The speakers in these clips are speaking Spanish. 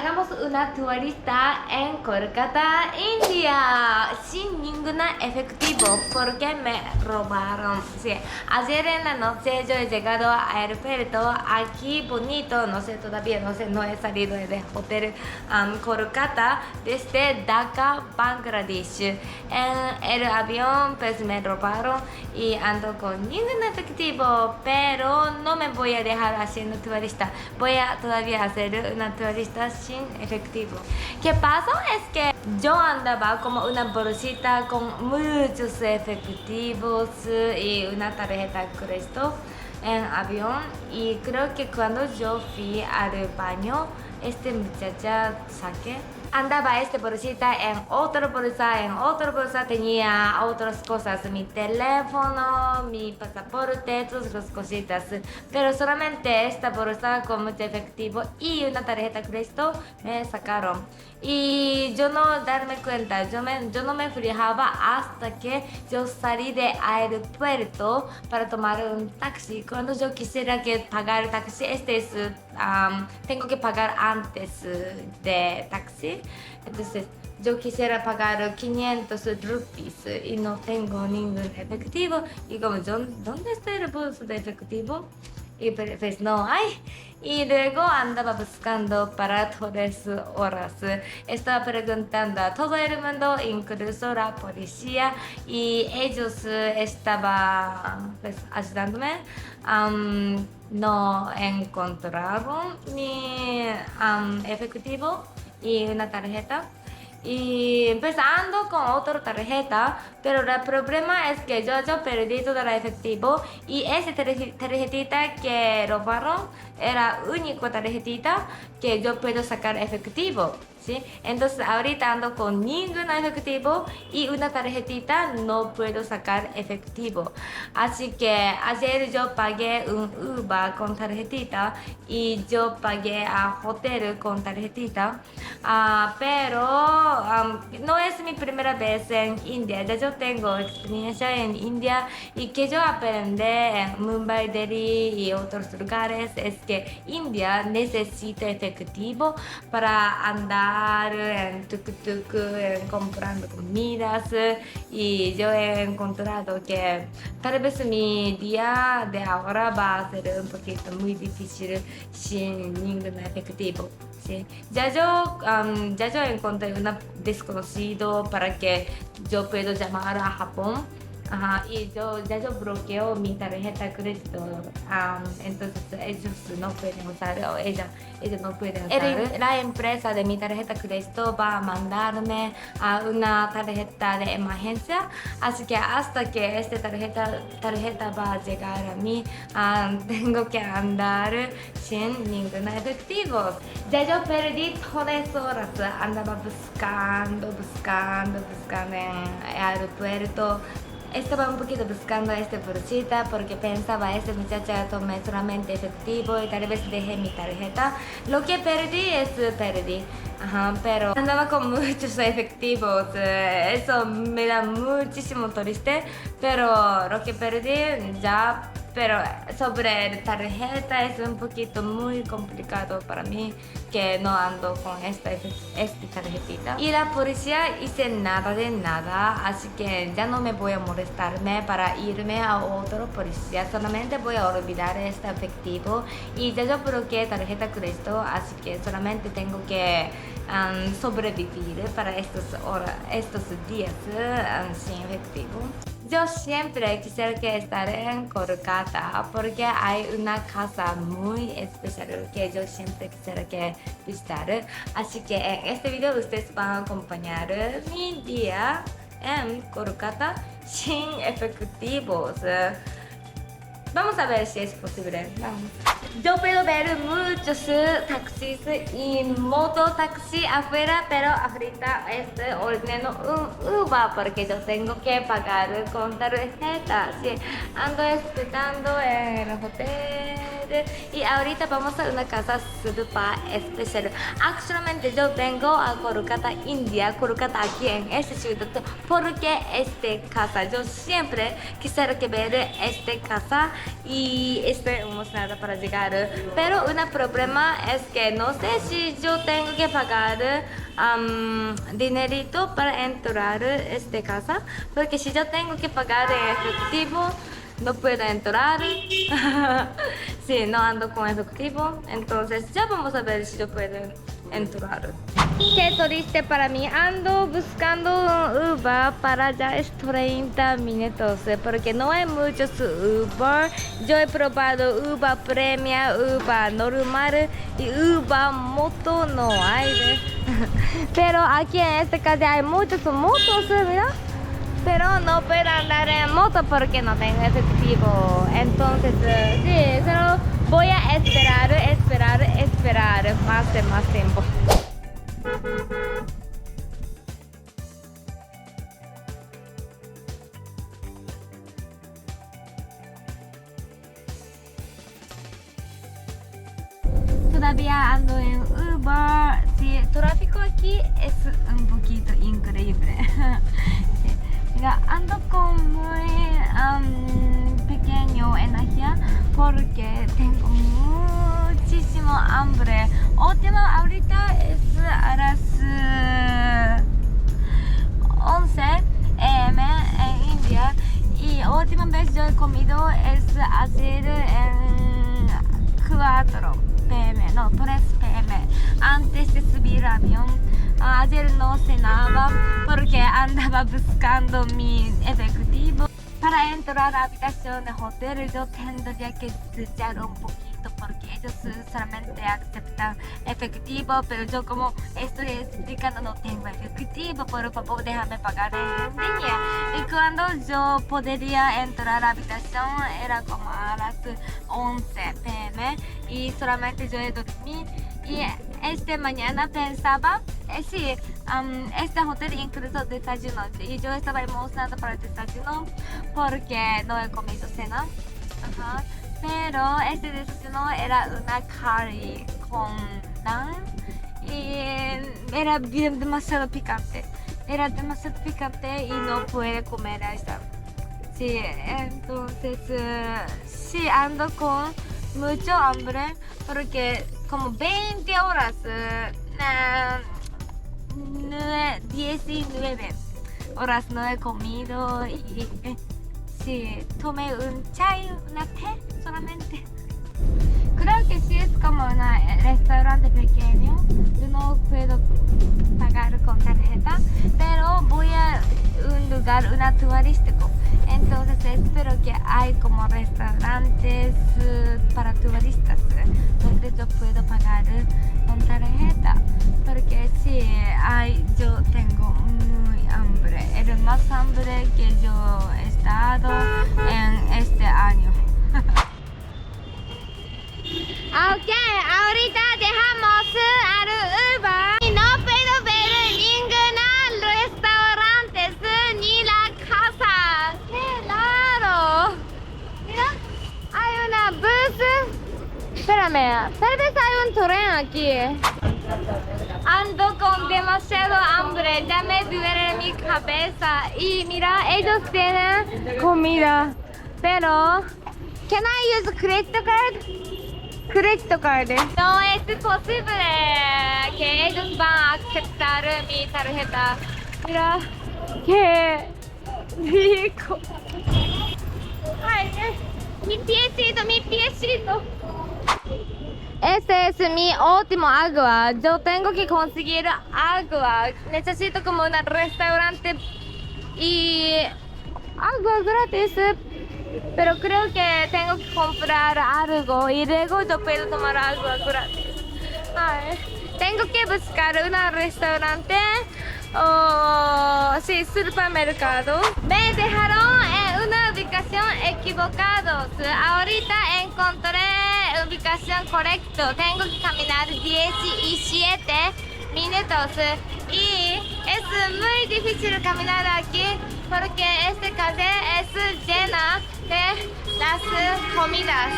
hagamos una turista en Kolkata, India, sin ningún efectivo porque me robaron. Sí. Ayer en la noche yo he llegado al aeropuerto, aquí bonito, no sé todavía, no sé, no he salido del hotel Kolkata desde Dhaka, Bangladesh. En el avión pues me robaron y ando con ningún efectivo, pero no me voy a dejar haciendo turista. Voy a todavía hacer una turista sin efectivo. ¿Qué pasó? Es que yo andaba como una bolsita con muchos efectivos y una tarjeta crédito en avión, y creo que cuando yo fui al baño, este muchacha saqué. Andaba esta bolsita en otra bolsa tenía otras cosas, mi teléfono, mi pasaporte, todas las cositas, pero solamente esta bolsa con mucho efectivo y una tarjeta crédito me sacaron. Y yo no darme cuenta, yo no me fijaba hasta que yo salí del aeropuerto para tomar un taxi. Cuando yo quisiera que pagar el taxi, tengo que pagar antes de taxi. Entonces yo quisiera pagar 500 rupees y no tengo ningún efectivo. Y como yo, ¿dónde está el bolso de efectivo? Y pues no hay. Y luego andaba buscando para 3 horas. Estaba preguntando a todo el mundo, incluso la policía, y ellos estaban pues ayudándome. No encontraron mi efectivo y una tarjeta. Y empezando con otra tarjeta, pero el problema es que yo perdí todo el efectivo y esa tarjetita que robaron era la única tarjetita que yo puedo sacar efectivo, ¿sí? Entonces ahorita ando con ningún efectivo y una tarjetita no puedo sacar efectivo. Así que ayer yo pagué un Uber con tarjetita y yo pagué a hotel con tarjetita, pero no es mi primera vez en India. Ya yo tengo experiencia en India y que yo aprendí en Mumbai, Delhi y otros lugares es que India necesita efectivo para andar en tuk-tuk, comprando comidas, y yo he encontrado que tal vez mi día de ahora va a ser un poquito muy difícil sin ningún efectivo. Sí. Ya yo encontré un desconocido para que yo pueda llamar a Japón. Ajá, y yo bloqueo mi tarjeta crédito, entonces ellos no pueden usar, o ella no puede usar. La empresa de mi tarjeta crédito va a mandarme a una tarjeta de emergencia, así que hasta que esta tarjeta va a llegar a mí, tengo que andar sin ningún efectivo. Ya yo perdí 3 horas, andaba buscando en el aeropuerto. Estaba un poquito buscando esta bolsita porque pensaba esta muchacha tomé solamente efectivo y tal vez dejé mi tarjeta. Lo que perdí, pero andaba con muchos efectivos. Eso me da muchísimo triste, pero lo que perdí ya. Pero sobre la tarjeta es un poquito muy complicado para mí, que no ando con esta tarjetita. Y la policía hice nada de nada, así que ya no me voy a molestarme para irme a otro policía. Solamente voy a olvidar este efectivo y ya yo bloqueé tarjeta crédito, así que solamente tengo que sobrevivir para estos días sin efectivo. Yo siempre quisiera que estar en Kolkata porque hay una casa muy especial que yo siempre quisiera que visitar. Así que en este video ustedes van a acompañar mi día en Kolkata sin efectivos. Vamos a ver si es posible. Vamos. Yo puedo ver muchos taxis y mototaxi afuera, pero ahorita estoy ordenando un Uber porque yo tengo que pagar con tarjeta. Sí, ando esperando en el hotel. puede. Y ahorita vamos a una casa súper especial. Actualmente yo vengo a Kolkata, India, Kolkata aquí en esta ciudad, porque esta casa, yo siempre quisiera que ver esta casa y estoy emocionada para llegar. Pero un problema es que no sé si yo tengo que pagar dinerito para entrar a esta casa, porque si yo tengo que pagar en efectivo no puedo entrar. Sí, no ando con efectivo, entonces ya vamos a ver si yo puedo entrar. Qué triste para mí, ando buscando Uber para ya es 30 minutos porque no hay muchos Uber. Yo he probado Uber Premium, Uber normal y Uber moto no hay. Pero aquí en esta calle hay muchas motos, mira. Pero no puedo andar en moto porque no tengo efectivo. Entonces, sí, solo voy a esperar más tiempo. Todavía ando en Uber. Sí, el tráfico aquí es un poquito increíble. Mira, ando con muy pequeño energía porque tengo muchísimo hambre. Ahorita es a las 11 a.m. en India y última vez yo he comido es ayer en 4 p.m. no, 3 p.m. antes de subir al avión. Ayer no cenaba porque andaba buscando mi efectivo. Para entrar a la habitación de hotel yo tendría que estudiar un poquito porque ellos solamente aceptan efectivo, pero yo como estoy explicando no tengo efectivo, por favor déjame pagar en línea. Y cuando yo podría entrar a la habitación era como a las 11 p.m. y solamente yo he dormido. Y esta mañana pensaba, sí, este hotel incluso desayuno y yo estaba emocionada para el desayuno porque no he comido cena. Ajá. Pero este desayuno era una curry con naan y era demasiado picante. Era demasiado picante y no pude comer esta. Sí, entonces sí ando con mucho hambre porque como 20 horas, 19 horas no he comido y sí, tomé un chai, una té solamente. Creo que sí es como un restaurante pequeño, yo no puedo pagar con tarjeta, pero voy a un lugar, turístico. Entonces espero que hay como restaurantes para turistas donde yo puedo pagar con tarjeta, porque sí, yo tengo muy hambre, el más hambre que yo he estado en este año. Ok, ahorita dejamos al Uber y no puedo ver ningún restaurante ni la casa. ¡Qué raro! Mira, hay una bus. Espérame, tal vez hay un tren aquí. Ando con demasiado hambre, ya me duele mi cabeza. Y mira, ellos tienen comida, pero can I use credit card? Credit card. No es posible que ellos van a aceptar mi tarjeta. Mira, qué rico. Ay, mi piecito. Este es mi último agua. Yo tengo que conseguir agua. Necesito como un restaurante y agua gratis. Pero creo que tengo que comprar algo y luego yo puedo tomar agua gratis. Ay, tengo que buscar un restaurante o sí, supermercado. Me dejaron en una ubicación equivocada. Ahorita encontré ubicación correcta. Tengo que caminar 17 minutos y es muy difícil caminar aquí porque esta calle es llena de las comidas.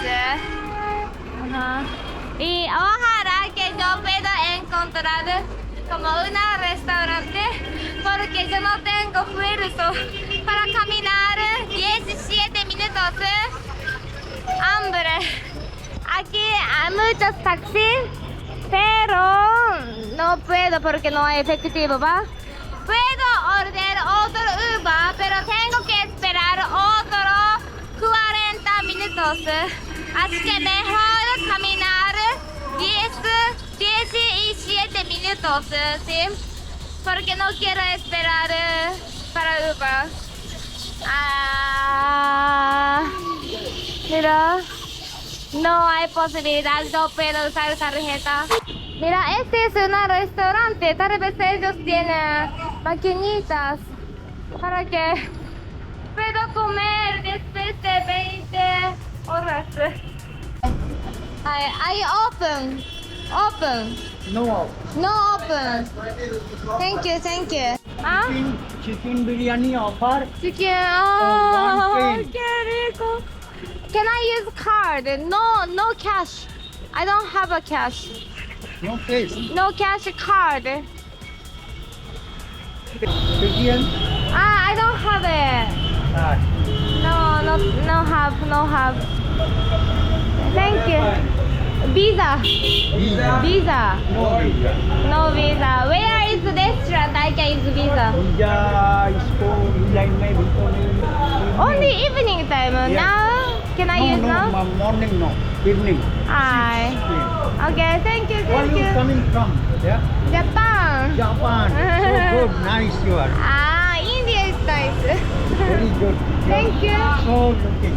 Ajá. Y ojalá que yo pueda encontrar como un restaurante porque yo no tengo fuerza para caminar 17 minutos. Hambre. Aquí hay muchos taxis, pero no puedo porque no hay efectivo, ¿va? Puedo ordenar otro Uber, pero tengo que esperar otro 40 minutos. Así que mejor caminar 17 minutos, ¿sí? Porque no quiero esperar para Uber. Mira, no hay posibilidad, no puedo usar tarjeta. Mira, este es un restaurante, tal vez ellos tienen maquinitas para que puedo comer después de 20 horas. I open. No. No open. Thank you. ¿Ah? Chicken biryani offer. Chicken. one Oh, plate. qué rico. Can I use card? No cash. I don't have a cash. No place. No cash card. Chicken. I don't have it. No have. Thank you. Visa. Visa. No visa. No visa. Where is the restaurant? I can use visa. Visa इसको line में भी Only evening time. Yeah. Now can I use now? Morning no. Evening. Aye. Okay. Thank you. Where you coming from? Yeah. Japan. Japan. So good. Nice you are. India is nice. Very good. Thank you. So looking.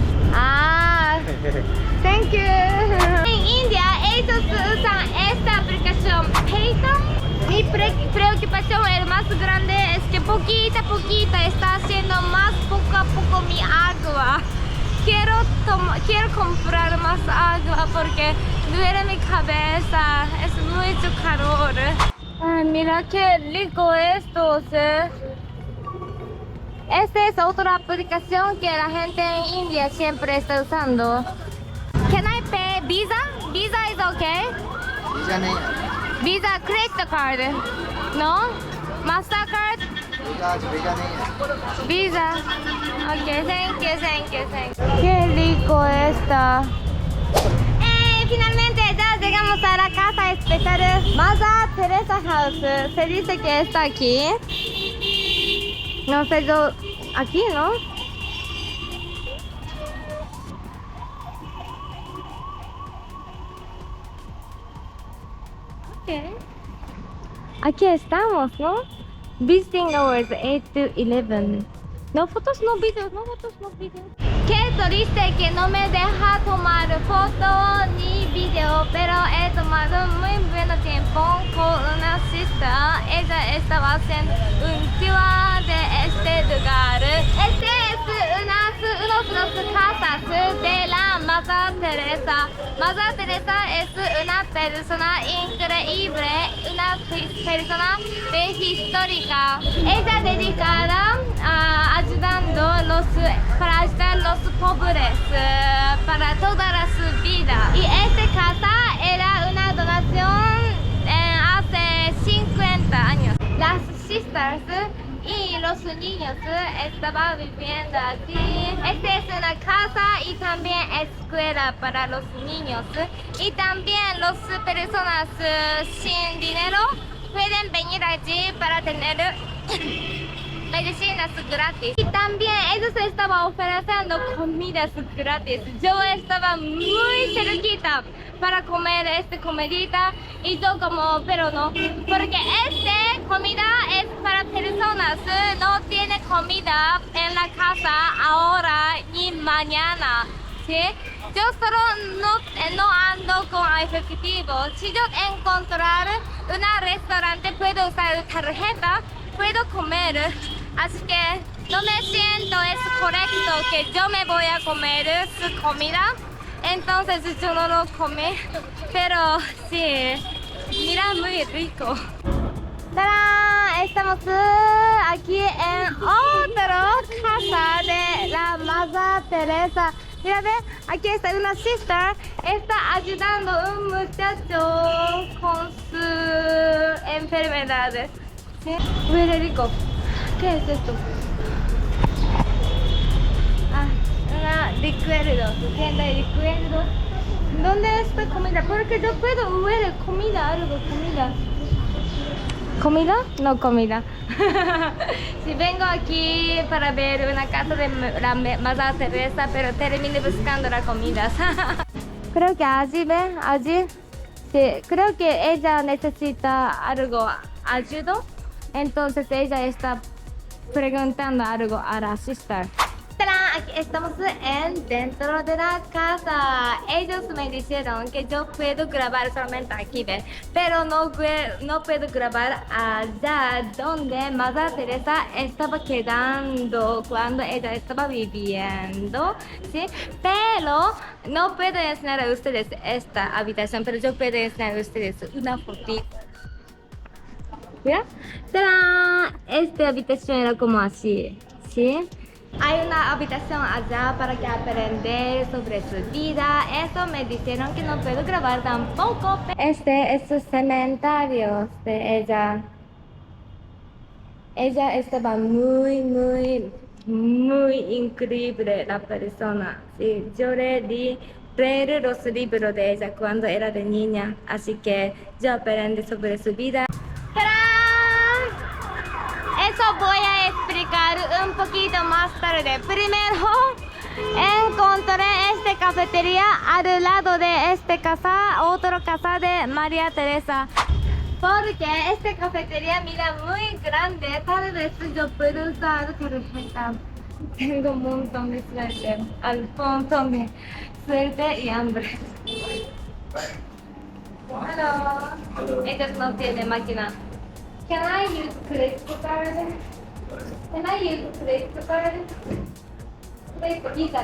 Thank you. En India ellos usan esta aplicación Paytm. Mi preocupación el más grande es que poquita a poquita está haciendo más poco a poco mi agua. Quiero comprar más agua porque duele mi cabeza, es mucho calor. Ay, mira qué rico esto, ¿sí? Esta es otra aplicación que la gente en India siempre está usando. Can I pay Visa? Visa is okay? Visa नहीं है. Visa credit card. No? Mastercard? Visa नहीं है. Visa. Okay, thank you. Qué rico está. Finalmente ya llegamos a la casa especial Mother Teresa House. Se dice que está aquí. No sé yo, aquí, ¿no? Okay. Aquí estamos, ¿no? Visiting hours 8 to 11. No fotos, no videos. Qué triste que no me deja tomar foto ni video, pero he tomado muy buen tiempo con una sister. Ella estaba haciendo un tour de este lugar. Este es unas casas de la Mother Teresa. Mother Teresa es una persona increíble, una persona histórica. Ella dedicada a ayudando para ayudar a los pobres para toda su vida. Y esta casa era una donación hace 50 años. Las sisters y los niños estaban viviendo aquí. Esta es una casa y también escuela para los niños. Y también las personas sin dinero pueden venir allí para tener medicinas gratis. Y también ellos estaban ofreciendo comidas gratis. Yo estaba muy cerquita para comer esta comidita y yo como, pero no, porque esta comida es para personas, no tiene comida en la casa ahora ni mañana, ¿sí? Yo solo no ando con efectivo. Si yo encontrar un restaurante puedo usar tarjeta, puedo comer. Así que no me siento es correcto que yo me voy a comer su comida. Entonces yo no lo comí. Pero sí, mira, muy rico. ¡Tarán! Estamos aquí en otra casa de la Mother Teresa. Mira, ve, Aquí está una sister, está ayudando a un muchacho con sus enfermedades. ¿Sí? Huele rico. ¿Qué es esto? Ah, una recuerdo, tienda de recuerdos. ¿Dónde está comida? Porque yo puedo ver comida, algo, comida. ¿Comida? No comida. Si vengo aquí para ver una casa de la Madre Teresa, pero termino buscando la comida. Creo que allí, ¿ve? Allí. Sí, creo que ella necesita algo, ayuda. Entonces ella está preguntando algo a la sister. ¡Tarán! Aquí estamos dentro de la casa. Ellos me dijeron que yo puedo grabar solamente aquí, ¿ven? Pero no puedo grabar allá donde Madre Teresa estaba quedando cuando ella estaba viviendo, ¿sí? Pero no puedo enseñar a ustedes esta habitación, pero yo puedo enseñar a ustedes una fotito. ¿Ya? ¡Tarán! Esta habitación era como así, ¿sí? Hay una habitación allá para que aprender sobre su vida. Eso me dijeron que no puedo grabar tampoco. Este es su cementerio de ella. Ella estaba muy increíble la persona. Sí, yo leí los libros de ella cuando era de niña. Así que yo aprendí sobre su vida. Eso voy a explicar un poquito más tarde. Primero, encontré esta cafetería al lado de esta casa, otra casa de María Teresa. Porque esta cafetería, mira, muy grande. Tal vez yo puedo usar tarjeta. Tengo un montón de suerte, un montón de suerte y hambre. Hello. Ellos no tienen máquina. Can I use credit card? Can I use credit card? Visa.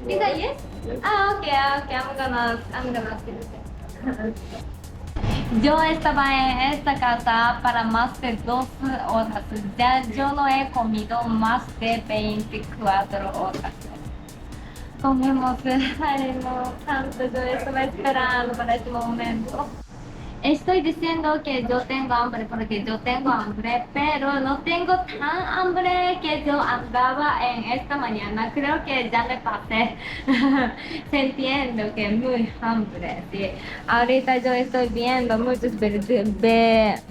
Visa, yes? Ah, okay. I'm gonna ask you. Yo estaba en esta casa para más de 2 horas. Ya yo no he comido más de 24 horas. Comemos, no tanto. Yo estaba esperando para este momento. Estoy diciendo que yo tengo hambre porque yo tengo hambre, pero no tengo tan hambre que yo andaba en esta mañana. Creo que ya me pasé. Se entiende que muy hambre, sí. Ahorita yo estoy viendo muchas bebidas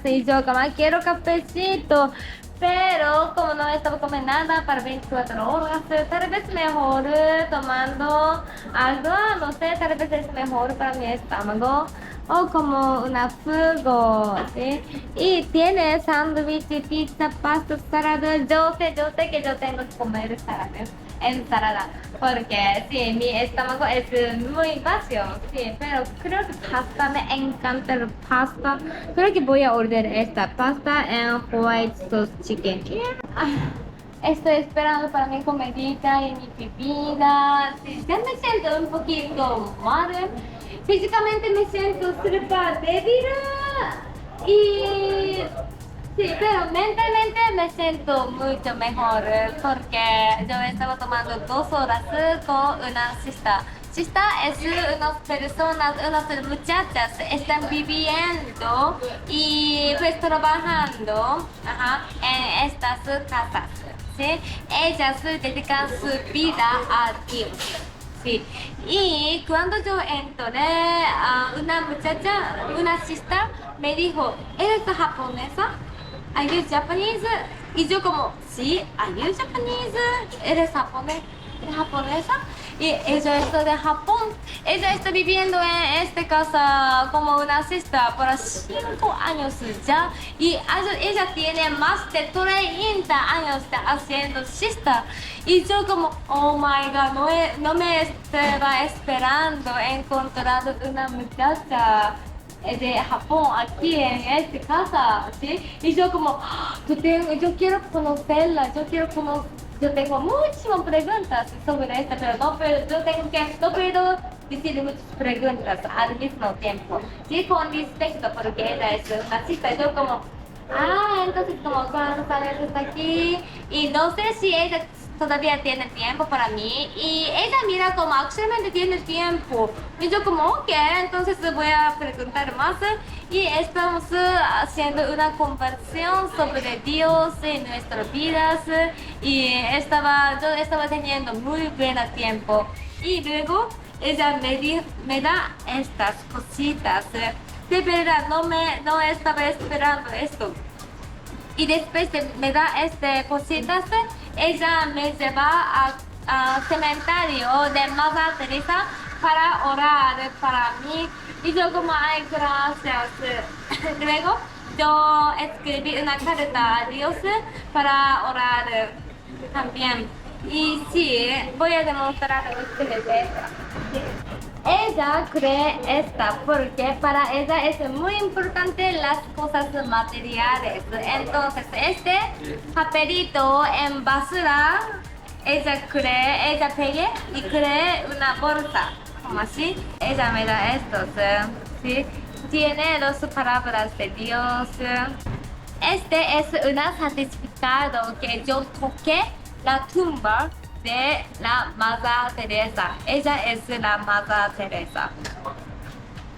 y yo como quiero cafecito. Pero como no estaba comiendo nada para 24 horas, tal vez mejor tomando algo, no sé, tal vez es mejor para mi estómago. O como una fugo, ¿sí? Y tiene sándwich, pizza, pasta, salada. Yo sé que yo tengo que comer ensalada, porque sí, mi estómago es muy vacío, sí, pero creo que pasta, me encanta la pasta. Creo que voy a ordenar esta pasta en white sauce chicken. Estoy esperando para mi comidita y mi bebida. Sí, ya me siento un poquito mal. Físicamente me siento súper débil y sí, pero mentalmente me siento mucho mejor porque yo estaba tomando 2 horas con una siesta. Siesta es unas personas, unas muchachas están viviendo y pues trabajando en estas casas, ¿sí? Ellas dedican su vida a Dios. Sí. Y cuando yo entré, una muchacha, una sister, me dijo, ¿eres japonesa? ¿Are you Japanese? Y yo como, sí, ¿are you Japanese? ¿Eres japonesa? Y ella está de Japón. Ella está viviendo en esta casa como una sister por 5 años ya. Y ella tiene más de 30 años haciendo sister. Y yo como, oh my god, no me estaba esperando encontrar una muchacha de Japón aquí en esta casa, ¿sí? Y yo como, yo quiero conocerla, yo tengo muchísimas preguntas sobre esta, pero no puedo decir muchas preguntas al mismo tiempo, ¿sí? Con respecto, porque ella es una cita, yo como, entonces como cuando sales hasta aquí, y no sé si ella todavía tiene tiempo para mí. Y ella mira como actualmente tiene tiempo. Y yo como, ok, entonces voy a preguntar más. Y estamos haciendo una conversación sobre Dios en nuestras vidas. Y yo estaba teniendo muy buen tiempo. Y luego ella me da estas cositas. De verdad, no estaba esperando esto. Y después me da cositas, ella me lleva a cementerio de Madre Teresa para orar para mí. Y yo como, ay, gracias. Luego yo escribí una carta a Dios para orar también. Y sí, voy a demostrar a ustedes esta. Ella cree esta porque para ella es muy importante las cosas materiales. Entonces, este papelito en basura, ella pegue y cree una bolsa. Como así, ella me da estos. ¿Sí? Tiene dos palabras de Dios. Este es un certificado que yo toqué la tumba de la Madre Teresa. Ella es la Madre Teresa.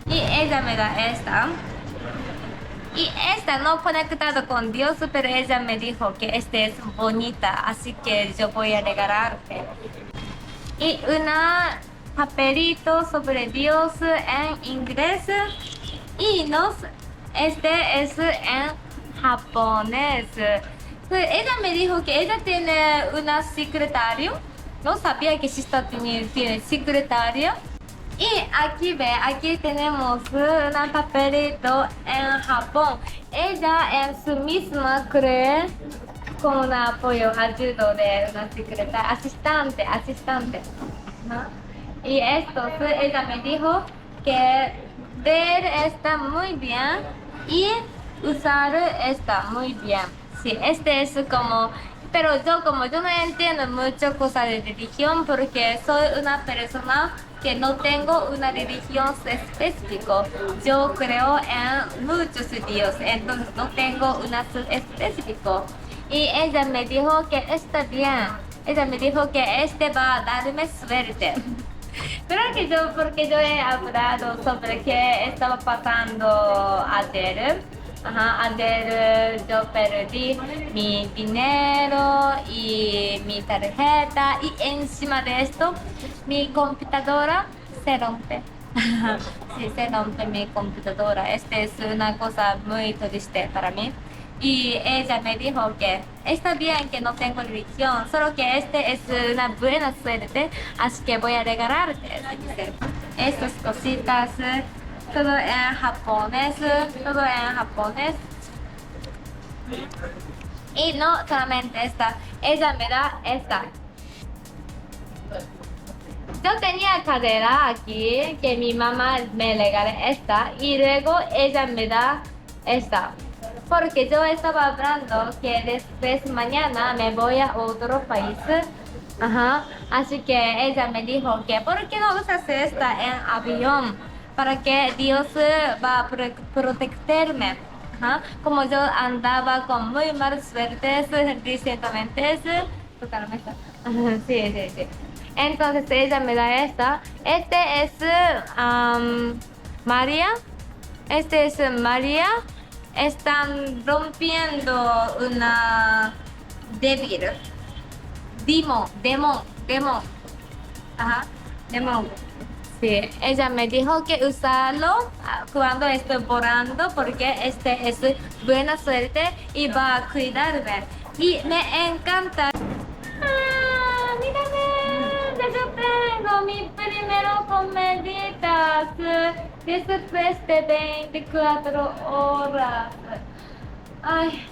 Y ella me da esta. Y esta no conectada con Dios, pero ella me dijo que esta es bonita, así que yo voy a regalarte. Y una papelito sobre Dios en inglés. Y este es en japonés. Ella me dijo que ella tiene una secretaria. No sabía que Shista tiene secretaria. Y aquí tenemos un papelito en Japón. Ella en su misma cree con un apoyo, ayuda de una secretaria, asistente. ¿No? Y ella me dijo que ver está muy bien y usar está muy bien. Sí, este es como, pero yo no entiendo mucho cosas de religión porque soy una persona que no tengo una religión específica. Yo creo en muchos dioses, entonces no tengo una específico. Y ella me dijo que está bien. Ella me dijo que va a darme suerte. Pero porque yo he hablado sobre qué estaba pasando ayer. Ayer yo perdí mi dinero y mi tarjeta y encima de esto mi computadora se rompe. Sí, se rompe mi computadora. Es una cosa muy triste para mí. Y ella me dijo que está bien que no tengo religión, solo que es una buena suerte, así que voy a regalarte. Dice. Estas cositas, todo en japonés. Y no solamente esta, ella me da esta. Yo tenía cadera aquí, que mi mamá me regaló esta, y luego ella me da esta. Porque yo estaba hablando que después mañana me voy a otro país. Así que ella me dijo que ¿por qué no usas esta en avión? Para que Dios va a protegerme. Como yo andaba con muy mala suerte recientemente. Sí. Entonces ella me da esta. Este es María. Están rompiendo una demon. Demon. Sí, ella me dijo que usarlo cuando estoy borrando porque es buena suerte y va a cuidarme. Y me encanta. Mírame, ya yo tengo mi primero comeditas después de 24 horas. Ay.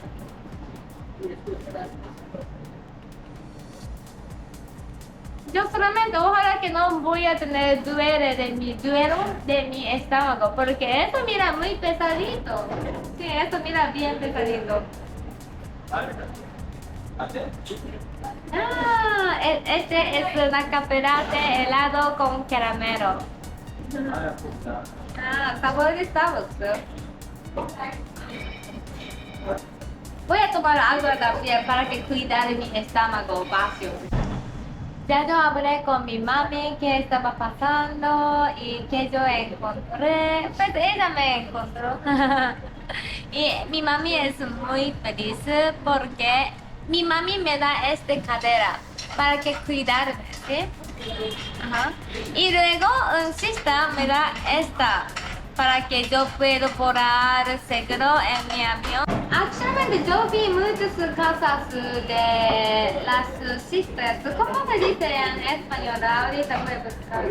Yo solamente ojalá que no voy a tener duelo de mi estómago, porque eso mira muy pesadito. Sí, eso mira bien pesadito. Este es una caperate helado con caramelo. Sabor de Starbucks. Voy a tomar algo también para que cuidar mi estómago vacío. Ya yo hablé con mi mami qué estaba pasando y qué yo encontré. Pues ella me encontró. Y mi mami es muy feliz porque mi mami me da esta cadera para que cuidarme, ¿sí? Ajá. Y luego un cista me da esta para que yo pueda volar seguro en mi avión. Actualmente yo vi muchas casas de las sisters. ¿Cómo se dice en español? Ahorita voy a buscar.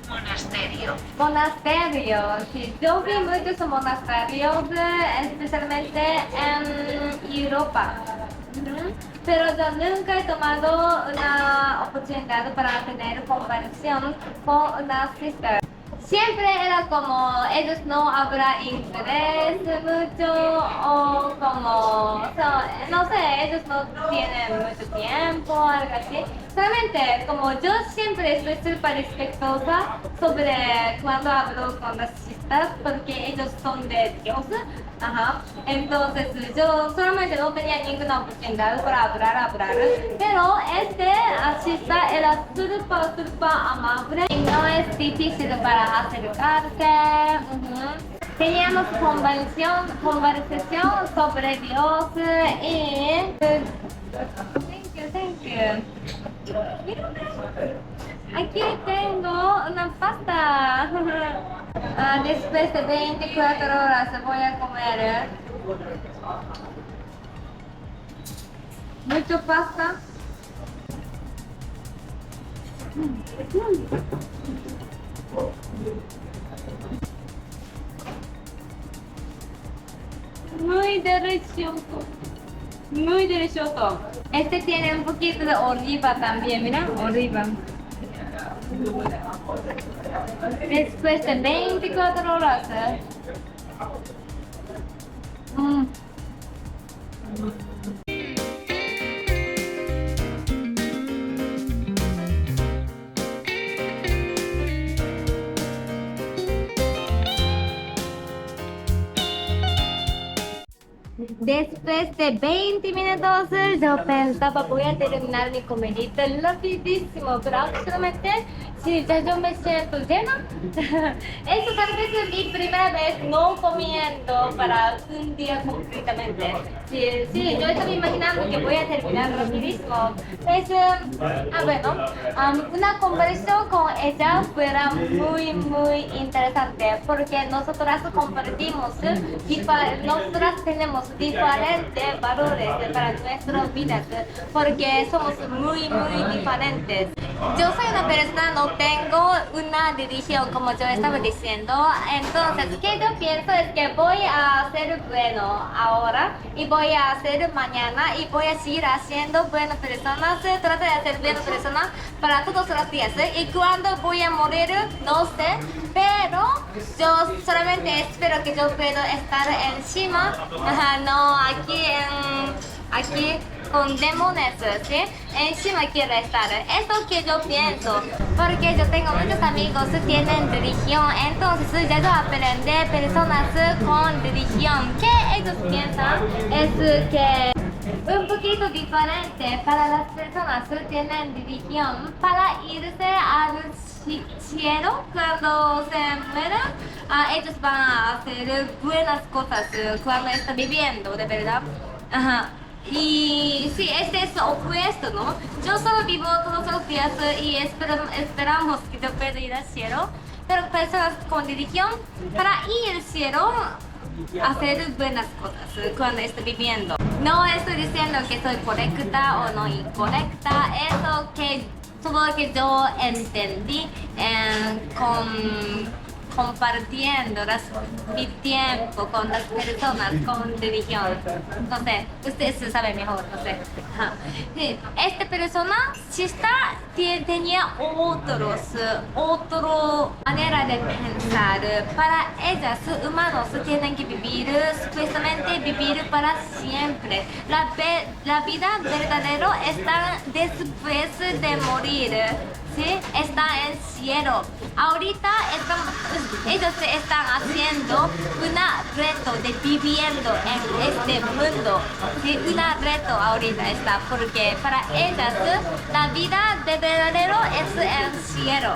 Monasterio. Monasterio, sí, yo vi muchos monasterios, especialmente en Europa. Ujú. Pero yo nunca he tomado una oportunidad para tener conversación con una sister. Siempre era como ellos no hablan inglés mucho o como, no sé, ellos no tienen mucho tiempo, algo así. Solamente como yo siempre estoy súper respetuosa sobre cuando hablo con las chicas porque ellos son de Dios. Ajá. Entonces yo solamente no tenía ninguna oportunidad para hablar, pero este artista era súper amable y no es difícil para acercarse. Ujú. Teníamos conversación sobre Dios y thank you. Mira, aquí tengo una pasta. Después de 24 horas voy a comer mucho pasta. Muy delicioso. Muy delicioso. Este tiene un poquito de oliva también, mira, oliva. Después de 24 horas. Mm. Después de 20 minutos, yo pensaba voy a terminar mi comidita rapidísimo, pero actualmente sí, ya yo me siento llena. Eso tal vez es mi primera vez no comiendo para un día completamente. Sí, yo estaba imaginando que voy a terminar rapidísimo. Pues, bueno, una conversación con ella fuera muy interesante porque nosotras compartimos, nosotras tenemos diferentes valores para nuestras vidas porque somos muy diferentes. Yo soy una persona, no tengo una religión como yo estaba diciendo, entonces ¿qué yo pienso? Es que voy a ser bueno ahora y voy a hacer mañana y voy a seguir haciendo buenas personas, trata de hacer buenas personas para todos los días y cuando voy a morir no sé, pero yo solamente espero que yo pueda estar encima, no aquí con demonios, ¿sí? Encima quiero estar. Es lo que yo pienso, porque yo tengo muchos amigos que tienen religión, entonces ya yo aprendí personas con religión. ¿Qué ellos piensan? Es que un poquito diferente para las personas que tienen religión, para irse al cielo cuando se mueran, ellos van a hacer buenas cosas cuando están viviendo, de verdad. Ajá. Y sí, este es lo opuesto, ¿no? Yo solo vivo todos los días y esperamos que yo pueda ir al cielo, pero personas con religión, para ir al cielo, hacer buenas cosas cuando estoy viviendo. No estoy diciendo que soy correcta o no incorrecta, eso que todo lo que yo entendí compartiendo mi tiempo con las personas con religión. No sé, ustedes saben mejor, no sé. Ajá. Sí, esta persona tenía otra manera de pensar. Para ellas, humanos tienen que vivir, supuestamente vivir para siempre. La vida verdadera está después de morir. ¿sí? Está en cielo. Ahorita ellos están haciendo una reto de viviendo en este mundo. ¿Sí? Una reto ahorita está, porque para ellas la vida de verdadero es el cielo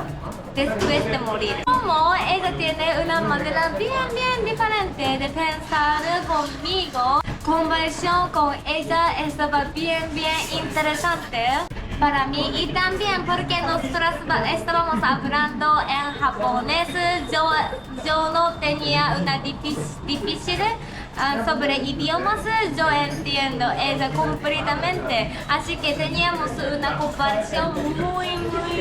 después de morir. Como ella tiene una manera bien diferente de pensar conmigo, conversación con ella estaba bien interesante para mí, y también porque nosotras estábamos hablando en japonés, yo no tenía una difícil sobre idiomas, yo entiendo ella completamente, así que teníamos una comparación muy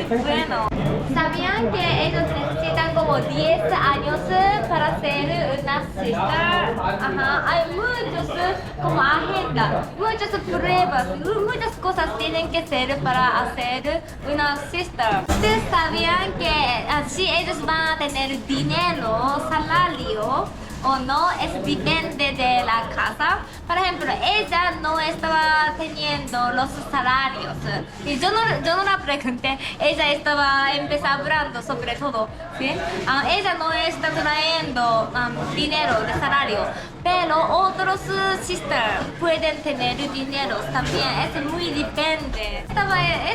buena. ¿Sabían que ellos necesitan como 10 años para ser una sister? Ajá. Hay muchos como agenda, muchas pruebas, muchas cosas tienen que ser para hacer una sister. ¿Ustedes sabían que si ellos van a tener dinero, salario o no? Es depende de la casa. Por ejemplo, ella no estaba teniendo los salarios y yo no la pregunté, ella estaba empezando hablando sobre todo, ¿sí? Ella no está trayendo dinero de salario, pero otros sisters pueden tener dinero también, es muy depende.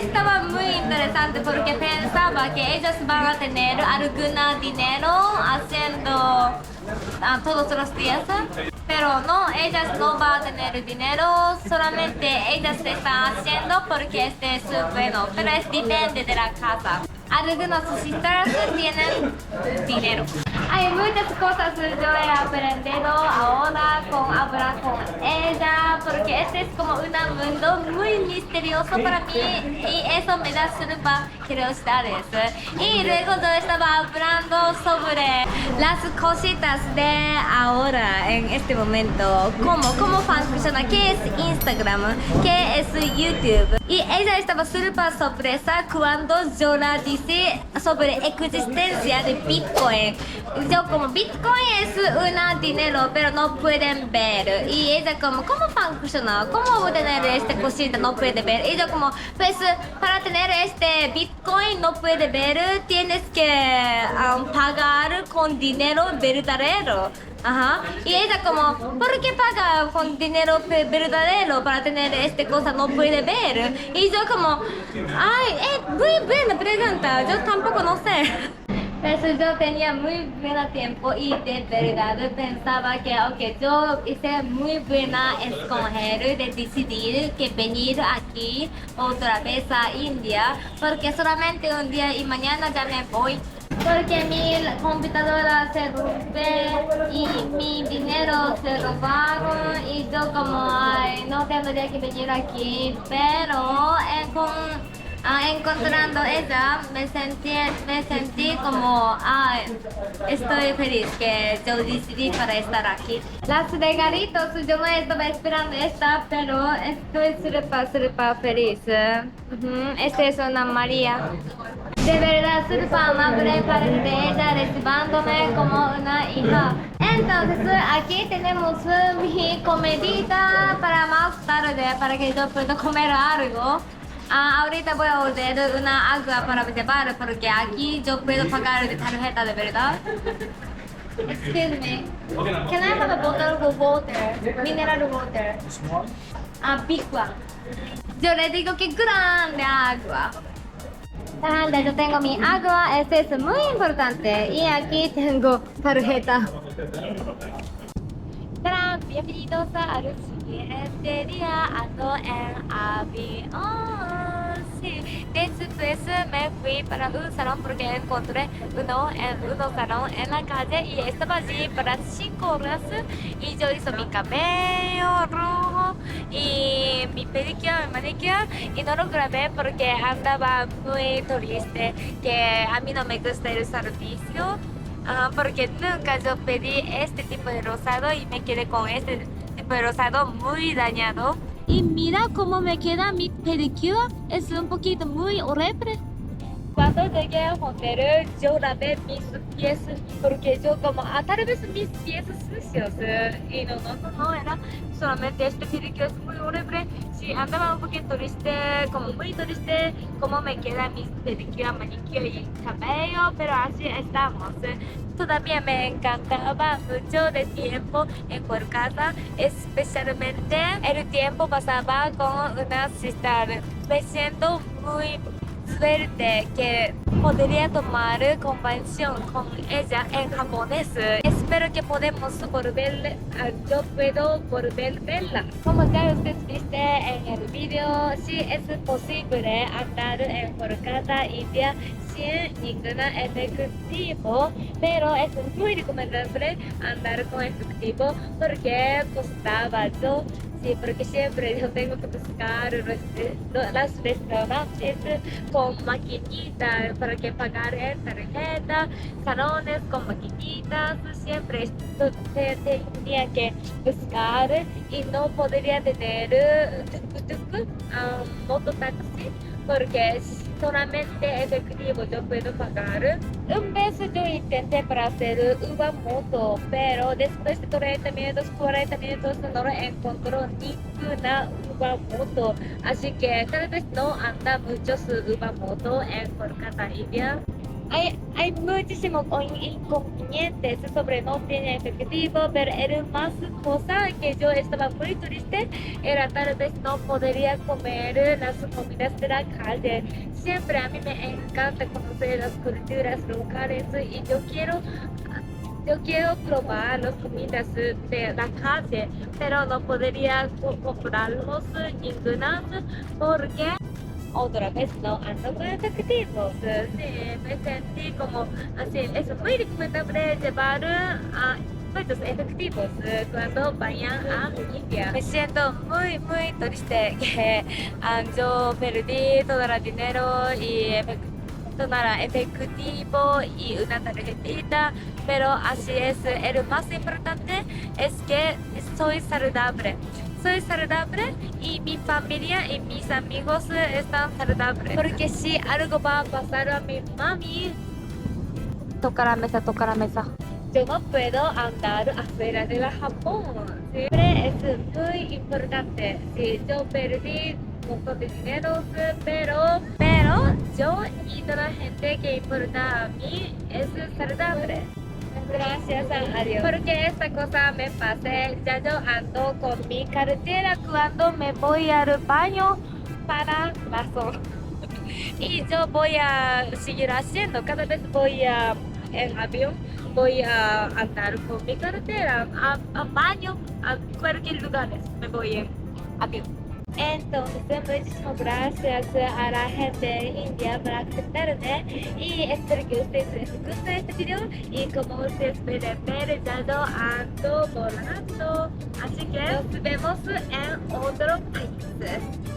Estaba muy interesante porque pensaba que ellas van a tener algún dinero haciendo todos los días, pero no, ellas no van a tener dinero, solamente ellas se están haciendo porque este es bueno, pero es depende de la casa. Algunos sisters tienen dinero. Hay muchas cosas que yo he aprendido ahora con hablar con ella, porque este es como un mundo muy misterioso para mí y eso me da súper curiosidades. Y luego yo estaba hablando sobre las cositas de ahora en este momento, cómo funciona, qué es Instagram, qué es YouTube. Y ella estaba súper sorpresa cuando yo la dije sobre existencia de Bitcoin. Yo como Bitcoin es un dinero pero no pueden ver, y ella como ¿cómo funciona? ¿Cómo tener esta cosita no puede ver? Y yo como pues para tener este Bitcoin no puede ver, tienes que pagar con dinero verdadero. Ajá. Y ella como, ¿por qué paga con dinero verdadero para tener esta cosa no puede ver? Y yo como, ay, muy buena pregunta, yo tampoco no sé. Pero yo tenía muy buen tiempo y de verdad pensaba que yo hice muy buena escoger de decidir que venir aquí otra vez a India, porque solamente un día y mañana ya me voy. Porque mi computadora se rompe y mi dinero se robaron y yo como, ay, no tendría que venir aquí, pero encontrando ella me sentí como, ay, estoy feliz que yo decidí para estar aquí. Las regalitos yo no estaba esperando esta, pero estoy súper feliz. Esta es una María. De verdad, súper amable parte de ella, recibándome como una hija. Entonces, aquí tenemos mi comidita para más tarde, para que yo pueda comer algo. Ahorita voy a ordenar una agua para llevar, porque aquí yo puedo pagar de tarjeta de verdad. Excuse me, can I have a bottle of water, mineral water? Big one. Yo le digo que grande agua. Grande, yo tengo mi agua, este es muy importante. Y aquí tengo tarjeta. Bienvenidos al siguiente día, ando en avión. Sí. Después me fui para un salón porque encontré un salón en la calle y estaba allí para 5 horas y yo hice mi cabello rojo y mi pedicure, mi manicure, y no lo grabé porque andaba muy triste, que a mí no me gusta el servicio. Porque nunca yo pedí este tipo de rosado y me quedé con este tipo de rosado muy dañado. Y mira cómo me queda mi pedicure, es un poquito muy horrible. Cuando llegué al hotel, yo lavé mis pies porque yo como tal vez mis pies sucios y no era solamente este pedicure es muy horrible. Sí, andaba un poquito triste, como muy triste, como me queda mis pedicure, manicure y cabello, pero así estamos. Todavía me encantaba mucho de tiempo en casa, especialmente el tiempo pasaba con una sister. Me siento muy suerte que podría tomar conversación con ella en japonés. Espero que podamos volver, yo puedo volver a verla. Como ya ustedes viste en el video, sí es posible andar en Kolkata, India sin ningún efectivo, pero es muy recomendable andar con efectivo porque costaba yo. Sí, porque siempre yo tengo que buscar las restaurantes con maquinitas para que pagar en tarjeta, salones con maquinitas, siempre esto tenía que buscar y no podría tener tuk-tuk, mototaxi, porque solamente efectivo yo puedo pagar. Un vez yo intenté para hacer Uber Moto, pero después de 30 minutos, 40 minutos no encontró ninguna Uber Moto. Así que tal vez no anda muchos Uber Moto en Kolkata, India. Hay muchísimos inconvenientes sobre no tener efectivo, pero el más cosa que yo estaba muy triste era tal vez no podría comer las comidas de la calle. Siempre a mí me encanta conocer las culturas locales y yo quiero probar las comidas de la calle, pero no podría comprarlos ninguna porque otra vez no ando con efectivos. Sí, me sentí como así. Es muy recomendable llevar a muchos efectivos cuando vayan a India. Me siento muy triste que yo perdí todo el dinero y efectivo y una tarjetita, pero así es. El más importante es que soy saludable. Soy saludable y mi familia y mis amigos están saludables. Porque si algo va a pasar a mi mami, toca la mesa. Yo no puedo andar afuera de Japón. Siempre es muy importante. Sí, yo perdí un montón de dinero, pero yo y toda la gente que importa a mí es saludable. Gracias a Dios. Porque esta cosa me pasé, ya yo ando con mi cartera cuando me voy al baño para vaso. Y yo voy a seguir haciendo, cada vez voy en avión, voy a andar con mi cartera a baño, a cualquier lugar, me voy en avión. Entonces, muchísimas gracias a la gente de India por aceptarme y espero que ustedes les guste este video y como ustedes pueden ver, ya yo ando volando, así que nos vemos en otro país.